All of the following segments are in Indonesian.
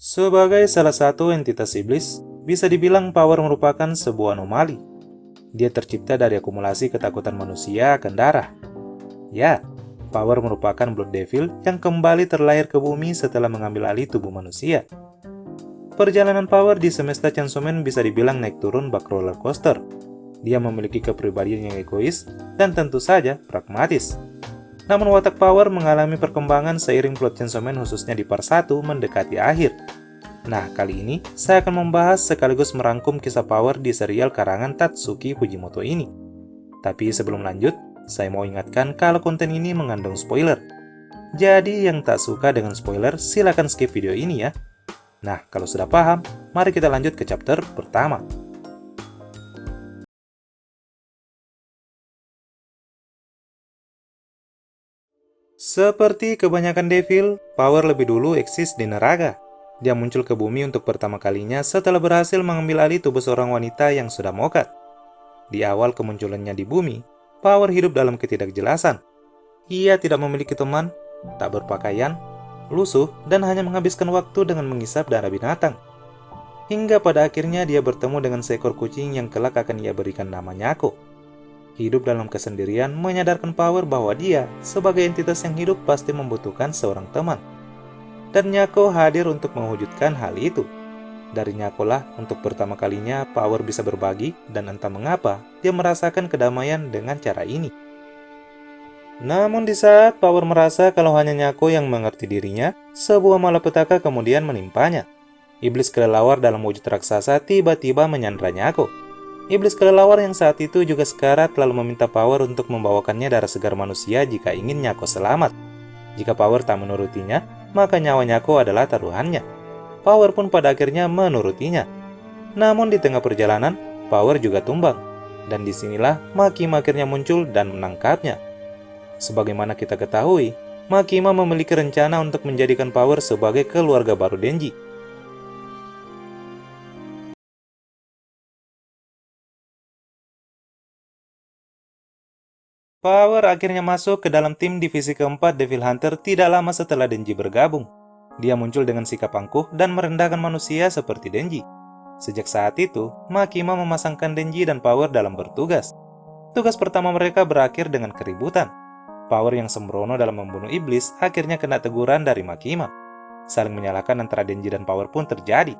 Sebagai salah satu entitas iblis, bisa dibilang Power merupakan sebuah anomali. Dia tercipta dari akumulasi ketakutan manusia akan darah. Ya, Power merupakan Blood Devil yang kembali terlahir ke bumi setelah mengambil alih tubuh manusia. Perjalanan Power di semesta Chainsaw Man bisa dibilang naik turun bak roller coaster. Dia memiliki kepribadian yang egois dan tentu saja pragmatis. Namun watak Power mengalami perkembangan seiring plot Chainsaw Man khususnya di part 1 mendekati akhir. Nah, kali ini saya akan membahas sekaligus merangkum kisah Power di serial karangan Tatsuki Fujimoto ini. Tapi sebelum lanjut, saya mau ingatkan kalau konten ini mengandung spoiler. Jadi yang tak suka dengan spoiler, silakan skip video ini ya. Nah, kalau sudah paham, mari kita lanjut ke chapter pertama. Seperti kebanyakan devil, Power lebih dulu eksis di neraka. Dia muncul ke bumi untuk pertama kalinya setelah berhasil mengambil alih tubuh seorang wanita yang sudah mokat. Di awal kemunculannya di bumi, Power hidup dalam ketidakjelasan. Ia tidak memiliki teman, tak berpakaian, lusuh, dan hanya menghabiskan waktu dengan mengisap darah binatang. Hingga pada akhirnya dia bertemu dengan seekor kucing yang kelak akan ia berikan nama Nyako. Hidup dalam kesendirian menyadarkan Power bahwa dia, sebagai entitas yang hidup, pasti membutuhkan seorang teman. Dan Nyako hadir untuk mewujudkan hal itu. Dari Nyako lah untuk pertama kalinya Power bisa berbagi, dan entah mengapa dia merasakan kedamaian dengan cara ini. Namun di saat Power merasa kalau hanya Nyako yang mengerti dirinya, sebuah malapetaka kemudian menimpanya. Iblis kelelawar dalam wujud raksasa tiba-tiba menyandra Nyako. Iblis kelelawar yang saat itu juga sekarat lalu meminta Power untuk membawakannya darah segar manusia jika ingin Nyako selamat. Jika Power tak menurutinya, maka nyawa Nyako adalah taruhannya. Power pun pada akhirnya menurutinya. Namun di tengah perjalanan, Power juga tumbang. Dan disinilah Makima akhirnya muncul dan menangkapnya. Sebagaimana kita ketahui, Makima memiliki rencana untuk menjadikan Power sebagai keluarga baru Denji. Power akhirnya masuk ke dalam tim divisi keempat Devil Hunter tidak lama setelah Denji bergabung. Dia muncul dengan sikap angkuh dan merendahkan manusia seperti Denji. Sejak saat itu, Makima memasangkan Denji dan Power dalam bertugas. Tugas pertama mereka berakhir dengan keributan. Power yang sembrono dalam membunuh iblis akhirnya kena teguran dari Makima. Saling menyalahkan antara Denji dan Power pun terjadi.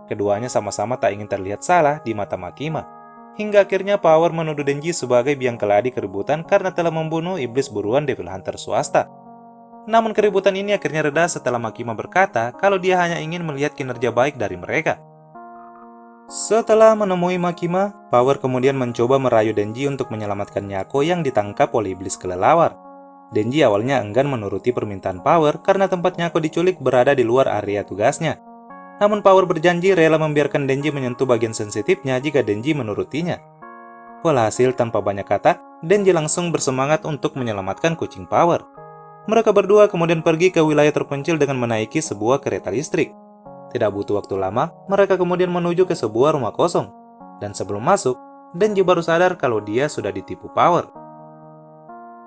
Keduanya sama-sama tak ingin terlihat salah di mata Makima. Hingga akhirnya Power menuduh Denji sebagai biang keladi keributan karena telah membunuh iblis buruan Devil Hunter swasta. Namun keributan ini akhirnya reda setelah Makima berkata kalau dia hanya ingin melihat kinerja baik dari mereka. Setelah menemui Makima, Power kemudian mencoba merayu Denji untuk menyelamatkan Nyako yang ditangkap oleh iblis kelelawar. Denji awalnya enggan menuruti permintaan Power karena tempat Nyako diculik berada di luar area tugasnya. Namun Power berjanji rela membiarkan Denji menyentuh bagian sensitifnya jika Denji menurutinya. Walhasil tanpa banyak kata, Denji langsung bersemangat untuk menyelamatkan kucing Power. Mereka berdua kemudian pergi ke wilayah terpencil dengan menaiki sebuah kereta listrik. Tidak butuh waktu lama, mereka kemudian menuju ke sebuah rumah kosong. Dan sebelum masuk, Denji baru sadar kalau dia sudah ditipu Power.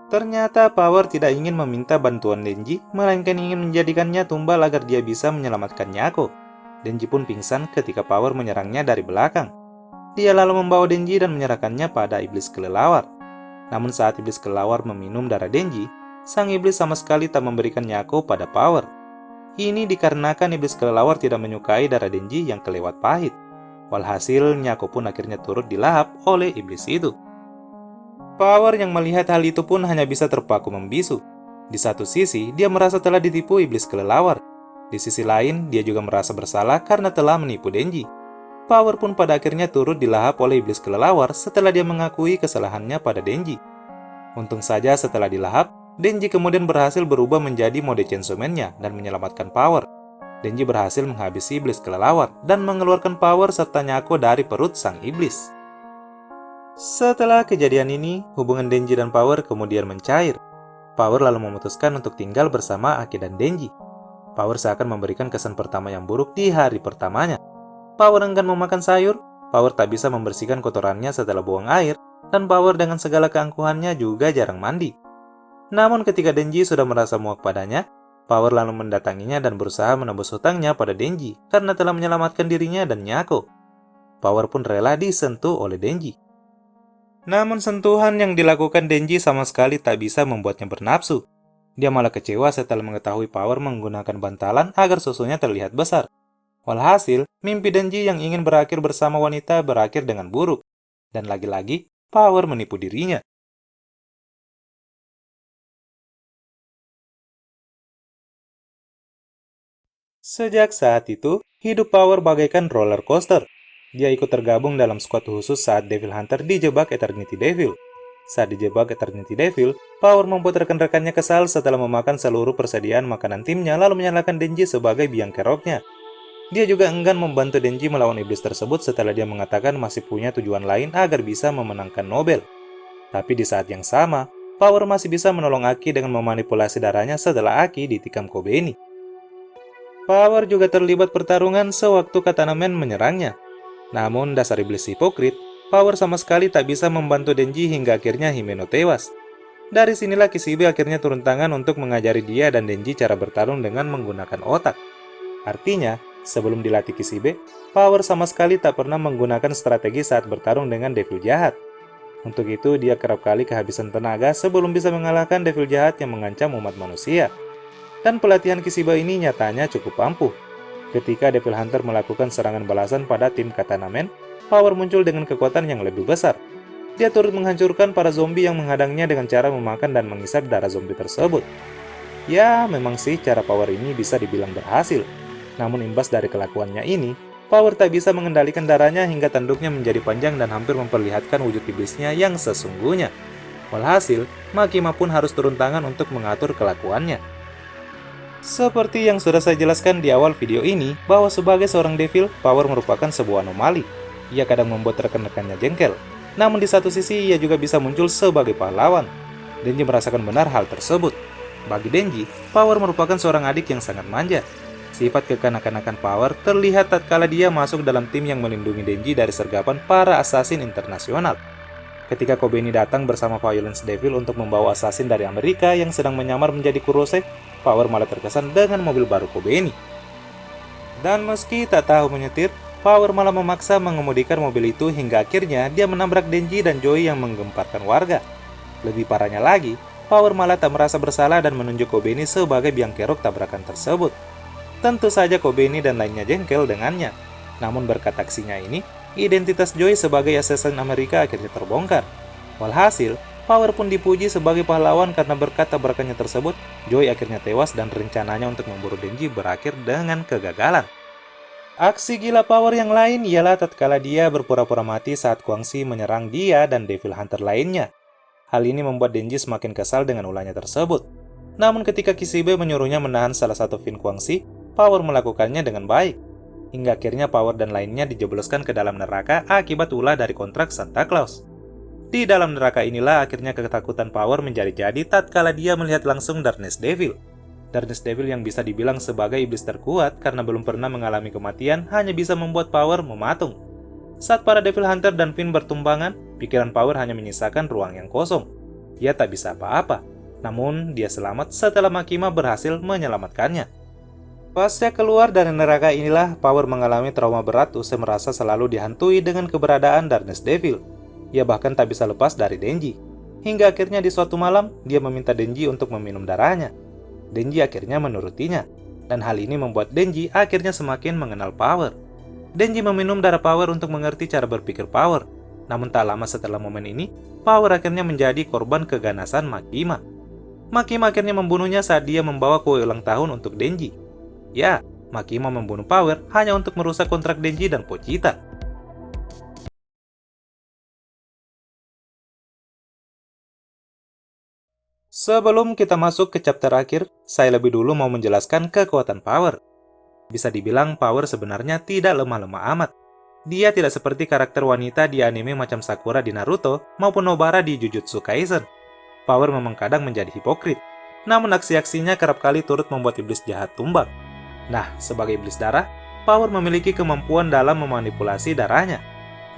Ternyata Power tidak ingin meminta bantuan Denji, melainkan ingin menjadikannya tumbal agar dia bisa menyelamatkan Nyako. Denji pun pingsan ketika Power menyerangnya dari belakang. Dia lalu membawa Denji dan menyerahkannya pada iblis kelelawar. Namun saat iblis kelelawar meminum darah Denji, sang iblis sama sekali tak memberikan Nyako pada Power. Ini dikarenakan iblis kelelawar tidak menyukai darah Denji yang kelewat pahit. Walhasil Nyako pun akhirnya turut dilahap oleh iblis itu. Power yang melihat hal itu pun hanya bisa terpaku membisu. Di satu sisi, dia merasa telah ditipu iblis kelelawar. Di sisi lain, dia juga merasa bersalah karena telah menipu Denji. Power pun pada akhirnya turut dilahap oleh iblis kelelawar setelah dia mengakui kesalahannya pada Denji. Untung saja setelah dilahap, Denji kemudian berhasil berubah menjadi mode Chainsaw Man-nya dan menyelamatkan Power. Denji berhasil menghabisi iblis kelelawar dan mengeluarkan Power serta Nyako dari perut sang iblis. Setelah kejadian ini, hubungan Denji dan Power kemudian mencair. Power lalu memutuskan untuk tinggal bersama Aki dan Denji. Power seakan memberikan kesan pertama yang buruk di hari pertamanya. Power enggan memakan sayur, Power tak bisa membersihkan kotorannya setelah buang air, dan Power dengan segala keangkuhannya juga jarang mandi. Namun ketika Denji sudah merasa muak padanya, Power lalu mendatanginya dan berusaha menebus hutangnya pada Denji karena telah menyelamatkan dirinya dan Nyako. Power pun rela disentuh oleh Denji. Namun sentuhan yang dilakukan Denji sama sekali tak bisa membuatnya bernafsu. Dia malah kecewa setelah mengetahui Power menggunakan bantalan agar susunya terlihat besar. Walhasil, mimpi Denji yang ingin berakhir bersama wanita berakhir dengan buruk. Dan lagi-lagi, Power menipu dirinya. Sejak saat itu, hidup Power bagaikan roller coaster. Dia ikut tergabung dalam squad khusus saat Devil Hunter dijebak Eternity Devil. Saat dijebak Eternity Devil, Power membuat rekan-rekannya kesal setelah memakan seluruh persediaan makanan timnya lalu menyalahkan Denji sebagai biang keroknya. Dia juga enggan membantu Denji melawan iblis tersebut setelah dia mengatakan masih punya tujuan lain agar bisa memenangkan Nobel. Tapi di saat yang sama, Power masih bisa menolong Aki dengan memanipulasi darahnya setelah Aki ditikam Kobeni. Power juga terlibat pertarungan sewaktu Katana Man menyerangnya. Namun dasar iblis hipokrit, Power sama sekali tak bisa membantu Denji hingga akhirnya Himeno tewas. Dari sinilah Kishibe akhirnya turun tangan untuk mengajari dia dan Denji cara bertarung dengan menggunakan otak. Artinya, sebelum dilatih Kishibe, Power sama sekali tak pernah menggunakan strategi saat bertarung dengan Devil jahat. Untuk itu, dia kerap kali kehabisan tenaga sebelum bisa mengalahkan Devil jahat yang mengancam umat manusia. Dan pelatihan Kishibe ini nyatanya cukup ampuh. Ketika Devil Hunter melakukan serangan balasan pada tim Katana Man, Power muncul dengan kekuatan yang lebih besar. Dia turut menghancurkan para zombie yang menghadangnya dengan cara memakan dan mengisap darah zombie tersebut. Ya, memang sih cara Power ini bisa dibilang berhasil. Namun imbas dari kelakuannya ini, Power tak bisa mengendalikan darahnya hingga tanduknya menjadi panjang dan hampir memperlihatkan wujud iblisnya yang sesungguhnya. Walhasil, Makima pun harus turun tangan untuk mengatur kelakuannya. Seperti yang sudah saya jelaskan di awal video ini, bahwa sebagai seorang devil, Power merupakan sebuah anomali. Ia kadang membuat rekan-rekannya jengkel. Namun di satu sisi, ia juga bisa muncul sebagai pahlawan. Denji merasakan benar hal tersebut. Bagi Denji, Power merupakan seorang adik yang sangat manja. Sifat kekanak-kanakan Power terlihat tatkala dia masuk dalam tim yang melindungi Denji dari sergapan para assassin internasional. Ketika Kobeni datang bersama Violence Devil untuk membawa assassin dari Amerika yang sedang menyamar menjadi Kurose, Power malah terkesan dengan mobil baru Kobeni. Dan meski tak tahu menyetir, Power malah memaksa mengemudikan mobil itu hingga akhirnya dia menabrak Denji dan Joy yang menggemparkan warga. Lebih parahnya lagi, Power malah tak merasa bersalah dan menunjuk Kobeni sebagai biang kerok tabrakan tersebut. Tentu saja Kobeni dan lainnya jengkel dengannya. Namun berkat aksinya ini, identitas Joy sebagai assassin Amerika akhirnya terbongkar. Walhasil, Power pun dipuji sebagai pahlawan karena berkat tabrakannya tersebut, Joy akhirnya tewas dan rencananya untuk memburu Denji berakhir dengan kegagalan. Aksi gila Power yang lain ialah tatkala dia berpura-pura mati saat Guangxi menyerang dia dan Devil Hunter lainnya. Hal ini membuat Denji semakin kesal dengan ulahnya tersebut. Namun ketika Kishibe menyuruhnya menahan salah satu Fin Guangxi, Power melakukannya dengan baik. Hingga akhirnya Power dan lainnya dijebloskan ke dalam neraka akibat ulah dari kontrak Santa Claus. Di dalam neraka inilah akhirnya ketakutan Power menjadi-jadi tatkala dia melihat langsung Darkness Devil. Darkness Devil yang bisa dibilang sebagai iblis terkuat karena belum pernah mengalami kematian hanya bisa membuat Power mematung. Saat para Devil Hunter dan Fin bertumbangan, pikiran Power hanya menyisakan ruang yang kosong. Dia tak bisa apa-apa, namun dia selamat setelah Makima berhasil menyelamatkannya. Pasca keluar dari neraka inilah, Power mengalami trauma berat usai merasa selalu dihantui dengan keberadaan Darkness Devil. Ia bahkan tak bisa lepas dari Denji. Hingga akhirnya di suatu malam, dia meminta Denji untuk meminum darahnya. Denji akhirnya menurutinya. Dan hal ini membuat Denji akhirnya semakin mengenal Power. Denji meminum darah Power untuk mengerti cara berpikir Power. Namun tak lama setelah momen ini, Power akhirnya menjadi korban keganasan Makima. Makima akhirnya membunuhnya saat dia membawa kue ulang tahun untuk Denji. Ya, Makima membunuh Power hanya untuk merusak kontrak Denji dan Pochita. Sebelum kita masuk ke chapter akhir, saya lebih dulu mau menjelaskan kekuatan Power. Bisa dibilang Power sebenarnya tidak lemah-lemah amat. Dia tidak seperti karakter wanita di anime macam Sakura di Naruto maupun Nobara di Jujutsu Kaisen. Power memang kadang menjadi hipokrit, namun aksi-aksinya kerap kali turut membuat iblis jahat tumbang. Nah, sebagai iblis darah, Power memiliki kemampuan dalam memanipulasi darahnya.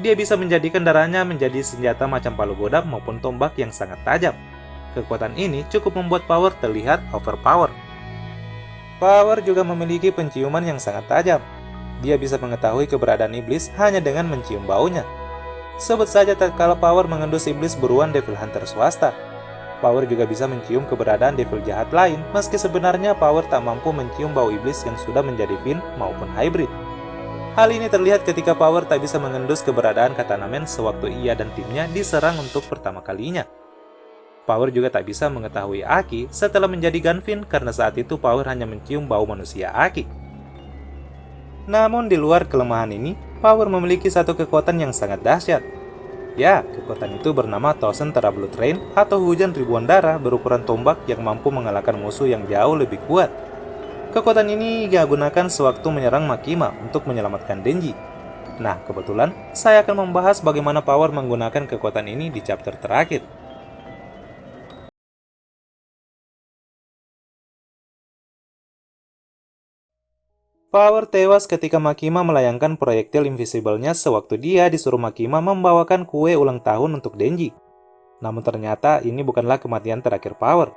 Dia bisa menjadikan darahnya menjadi senjata macam palu godam maupun tombak yang sangat tajam. Kekuatan ini cukup membuat Power terlihat overpower. Power juga memiliki penciuman yang sangat tajam. Dia bisa mengetahui keberadaan iblis hanya dengan mencium baunya. Sebut saja tatkala Power mengendus iblis buruan Devil Hunter swasta. Power juga bisa mencium keberadaan devil jahat lain, meski sebenarnya Power tak mampu mencium bau iblis yang sudah menjadi Fiend maupun hybrid. Hal ini terlihat ketika Power tak bisa mengendus keberadaan Katana Man sewaktu ia dan timnya diserang untuk pertama kalinya. Power juga tak bisa mengetahui Aki setelah menjadi Gun Fiend karena saat itu Power hanya mencium bau manusia Aki. Namun di luar kelemahan ini, Power memiliki satu kekuatan yang sangat dahsyat. Ya, kekuatan itu bernama Thousand Tera Blood Rain atau hujan ribuan darah berukuran tombak yang mampu mengalahkan musuh yang jauh lebih kuat. Kekuatan ini ia gunakan sewaktu menyerang Makima untuk menyelamatkan Denji. Nah, kebetulan saya akan membahas bagaimana Power menggunakan kekuatan ini di chapter terakhir. Power tewas ketika Makima melayangkan proyektil invisible-nya sewaktu dia disuruh Makima membawakan kue ulang tahun untuk Denji. Namun ternyata ini bukanlah kematian terakhir Power.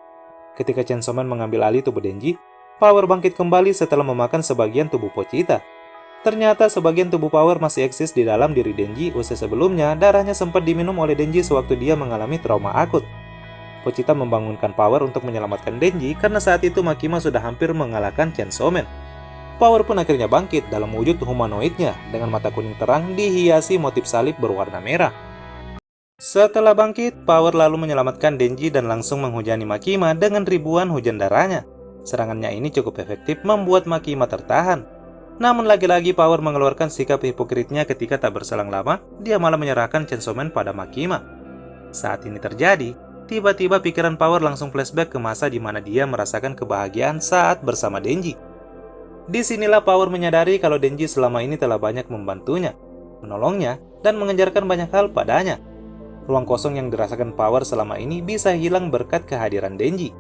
Ketika Chainsaw Man mengambil alih tubuh Denji, Power bangkit kembali setelah memakan sebagian tubuh Pochita. Ternyata sebagian tubuh Power masih eksis di dalam diri Denji usai sebelumnya darahnya sempat diminum oleh Denji sewaktu dia mengalami trauma akut. Pochita membangunkan Power untuk menyelamatkan Denji karena saat itu Makima sudah hampir mengalahkan Chainsaw Man. Power pun akhirnya bangkit dalam wujud humanoidnya dengan mata kuning terang dihiasi motif salib berwarna merah. Setelah bangkit, Power lalu menyelamatkan Denji dan langsung menghujani Makima dengan ribuan hujan darahnya. Serangannya ini cukup efektif membuat Makima tertahan. Namun lagi-lagi Power mengeluarkan sikap hipokritnya ketika tak berselang lama, dia malah menyerahkan Chainsaw Man pada Makima. Saat ini terjadi, tiba-tiba pikiran Power langsung flashback ke masa di mana dia merasakan kebahagiaan saat bersama Denji. Disinilah Power menyadari kalau Denji selama ini telah banyak membantunya, menolongnya, dan mengajarkan banyak hal padanya. Ruang kosong yang dirasakan Power selama ini bisa hilang berkat kehadiran Denji.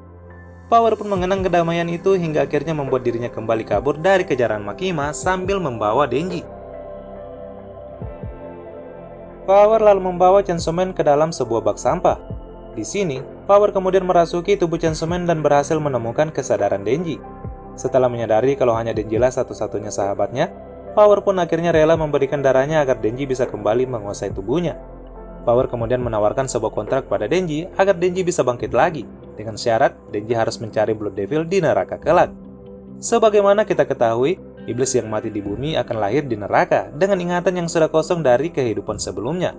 Power pun mengenang kedamaian itu hingga akhirnya membuat dirinya kembali kabur dari kejaran Makima sambil membawa Denji. Power lalu membawa Chainsaw Man ke dalam sebuah bak sampah. Di sini, Power kemudian merasuki tubuh Chainsaw Man dan berhasil menemukan kesadaran Denji. Setelah menyadari kalau hanya Denjilah satu-satunya sahabatnya, Power pun akhirnya rela memberikan darahnya agar Denji bisa kembali menguasai tubuhnya. Power kemudian menawarkan sebuah kontrak pada Denji agar Denji bisa bangkit lagi, dengan syarat Denji harus mencari Blood Devil di neraka kelak. Sebagaimana kita ketahui, iblis yang mati di bumi akan lahir di neraka dengan ingatan yang sudah kosong dari kehidupan sebelumnya.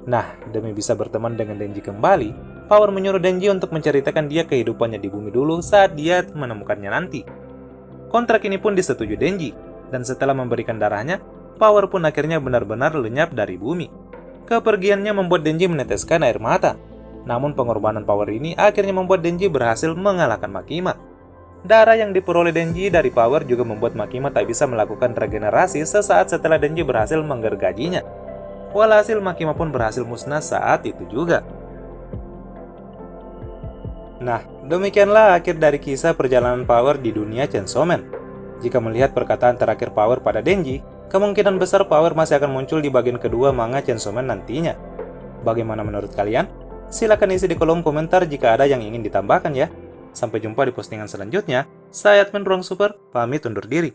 Nah, demi bisa berteman dengan Denji kembali, Power menyuruh Denji untuk menceritakan dia kehidupannya di bumi dulu saat dia menemukannya nanti. Kontrak ini pun disetujui Denji, dan setelah memberikan darahnya, Power pun akhirnya benar-benar lenyap dari bumi. Kepergiannya membuat Denji meneteskan air mata. Namun pengorbanan Power ini akhirnya membuat Denji berhasil mengalahkan Makima. Darah yang diperoleh Denji dari Power juga membuat Makima tak bisa melakukan regenerasi sesaat setelah Denji berhasil menggergajinya. Walhasil Makima pun berhasil musnah saat itu juga. Nah, demikianlah akhir dari kisah perjalanan Power di dunia Chainsaw Man. Jika melihat perkataan terakhir Power pada Denji, kemungkinan besar Power masih akan muncul di bagian kedua manga Chainsaw Man nantinya. Bagaimana menurut kalian? Silahkan isi di kolom komentar jika ada yang ingin ditambahkan ya. Sampai jumpa di postingan selanjutnya. Saya Admin Ruang Super, pamit undur diri.